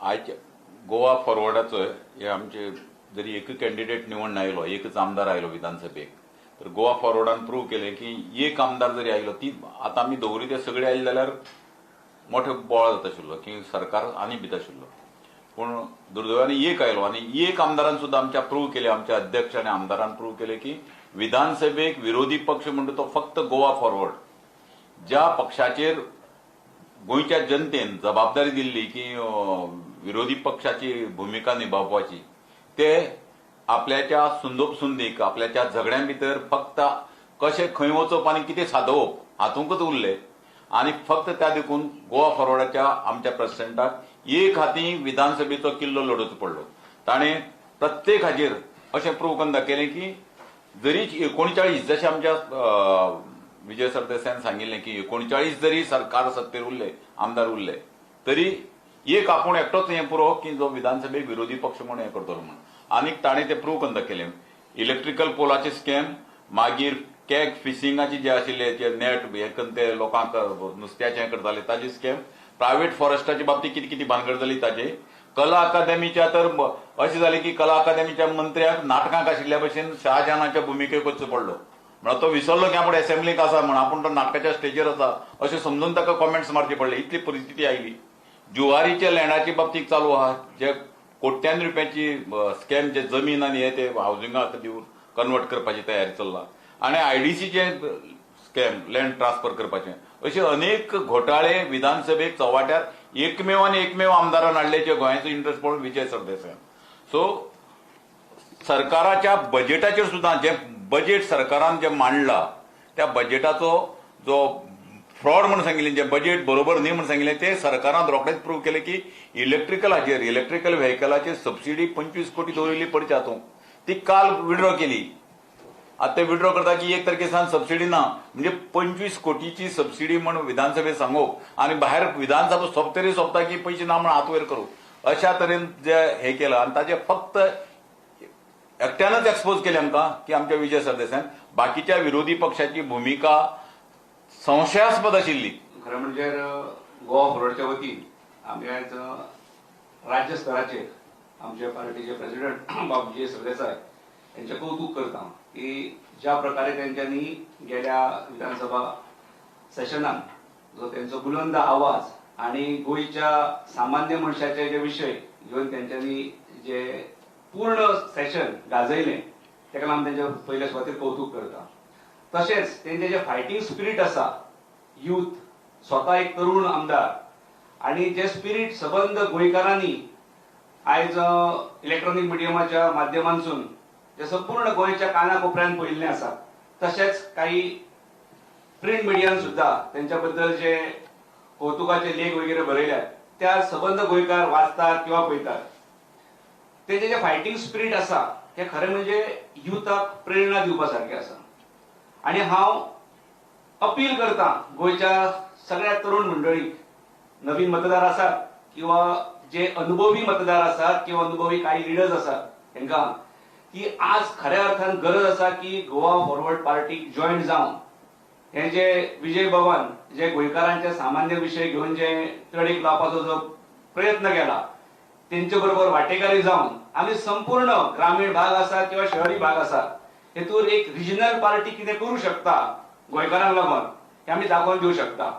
आज गोवा फॉरवर्डाचो हे आमचे जरी एक कॅन्डिडेट निवडून आयलो, एकच आमदार आयलो विधानसभेक, तर गोवा फॉरवर्डान प्रूव्ह केले की एक आमदार जरी आयलो, ती आता आमी दवरी ते सगळे आयले जाल्यार मोठे बोळ जाता आशिल्लो की सरकार आनी भिता आशिल्लो. पूण दुर्दैवाने एक आयलो आनी एक आमदारान सुद्धा आमच्या प्रूव्ह केले, आमच्या अध्यक्ष आणि आमदारान प्रूव्ह केले की विधानसभेक विरोधी पक्ष म्हणटा तो फक्त गोवा फॉरवर्ड. ज्या पक्षाचेर गोंयच्या जनतेन जबाबदारी दिल्ली की विरोधी पक्षाची भूमिका निभावपाची, ते आपल्याच्या सुंदोप सुंदीक आपल्याच्या झगड्यां भितर फक्त कशें खंय वचप आनी कितें सादोवप हातूंकच उरले. आणि फक्त त्या देखून गोवा फॉरवर्डाच्या आमच्या प्रेसिडेंटाक एक हाती विधानसभेचो किल्लो लढोवचो पडलो. ताणें प्रत्येक हाजेर अशें प्रूव्ह करून दाखयलें की जरी 39 जशें आमच्या विजय सरदेसायान सांगिल्लें की 39 जरी सरकार सत्तेर उरले, आमदार उरले, तरी एक आपूण एकटोच हें पुरो की जो विधानसभेक विरोधी पक्ष म्हणून हें करतलो म्हणून. आनीक ताणें तें प्रूव्ह करून दाखयलें. इलेक्ट्रिकल पोलाचे स्कॅम, मागीर कॅग फिशिंगाचे जे आशिल्ले ते नेट हे करून ते लोकांक नुस्त्याचें हें करताले ताजे स्कॅम, प्रायव्हेट फॉरेस्टाच्या बाबतीत कितें कितें भानगड जाली ताजे, कला अकादेमीच्या तर अशें जालें की कला अकादेमीच्या मंत्र्याक नाटकांक आशिल्ल्या भशेन शहाजहानाच्या भुमिकेक वचचो पडलो. म्हणून तो विसरलो की आपूण असेंब्लीक आसा म्हणून, आपूण तो नाटकाच्या स्टेजीर आसा अशें समजून ताका कॉमेंट्स मारचे पडले. इतली परिस्थिती आयली. जुवारीच्या लँडाच्या बाबतीत चालू आहा, जे कोट्यांनी रुपयाची स्कॅम, जे जमीन आनी हे ते हावजिंगाक दिवन कन्वर्ट करपाची तयारी चल्ला, आनी आयडीसीचे स्कॅम, लँड ट्रान्सफर करपाचे, अशे अनेक घोटाळे विधानसभेक चव्हाट्यार एकमेव आनी एकमेव आमदारान हाडले जे गोंयाचो इंट्रस्ट पळोवन विजय सरदेसाय. सो सरकाराच्या बजेटाचेर सुद्धा जे बजेट सरकारान जे मांडला, त्या बजेटाचो जो फ्रॉड म्हणून सांगिल्लें, जे बजेट बरोबर न्ही म्हणून सांगिल्लें, ते सरकारान रोखडेच प्रूव्ह केले की इलेक्ट्रिकल व्हेकलाचेर सबसिडी 25 कोटी दवरिल्ली पडचे हातूंत, ती काल विड्रॉ केली. आता ते विड्रॉ करता की 1 तारखेसान सबसिडी ना, म्हणजे 25 कोटीची सबसिडी म्हणून विधानसभेत सांगप आनी भायर विधानसभा सोंपतरी सोंपता की पयशे ना म्हणून हात वयर करूं, अशा तरेन जे हे केलं. आनी ताजे फक्त एकट्यानच एक्सपोज केले आमकां की आमच्या विजय सरदेसायान. बाकीच्या विरोधी पक्षाची भूमिका संशयास्पद आशिल्ली. खरं म्हणजे गोवा फॉरवर्डच्या वतीन आमी आज राज्य स्तराचेर आमच्या पार्टीचे प्रेसिडेंट बाब विजय सरदेसाय यांचे कौतुक करता की ज्या प्रकारे त्यांच्यानी गेल्या विधानसभा सेशनात जो त्यांचा बुलंद आवाज आणि गोयच्या सामान्य मनशाचे जे विषय घेऊन त्यांच्यानी जे पूर्ण सेशन गाजयले, ताका लागून त्यांच्या पहिल्या सुवातेर कौतुक करता. तसेच त्यांचे जे फायटिंग स्पिरिट असा, युथ, स्वतः एक तरुण आमदार, आणि जे स्पिरिट सबंद गोंयकारांनी आयज इलेक्ट्रॉनिक मिडियमाच्या माध्यमांतून जे संपूर्ण गोंयच्या कानाकोपऱ्यान पळयल्ले आसा, तसेच काही प्रिंट मिडियान सुद्धा त्यांच्याबद्दल जे कौतुकाचे लेख वगैरे बरयल्यात, त्या सबंद गोंयकार वाचतात किंवा पळयतात. तेजे जे फायटिंग स्पिरिट असा ते खरें म्हणजे युथाक प्रेरणा दिवपा सारखे आसा. आणि हांव अपील करता गोंयच्या सगळ्या तरुण मंडळीक, नवीन मतदार आसात किंवा जे अनुभवी मतदार आसात किंवा अनुभवी काही लिडर्स आसात, तांकां की आज खऱ्या अर्थान गरज आसा की गोवा फॉरवर्ड पार्टीक जॉईन जावन हे जे विजय भवन जे गोंयकारांचे सामान्य विषय घेऊन जे तडीक लावपाचो जो प्रयत्न केला, त्यांचे बरोबर वाटेकारी जावन आम्ही संपूर्ण ग्रामीण भाग आसा किंवा शहरी भाग आसा हेतून एक रिजनल पार्टी कितें करू शकता गोंयकारांक लागून हे आमी दाखोवन दिवंक शकता.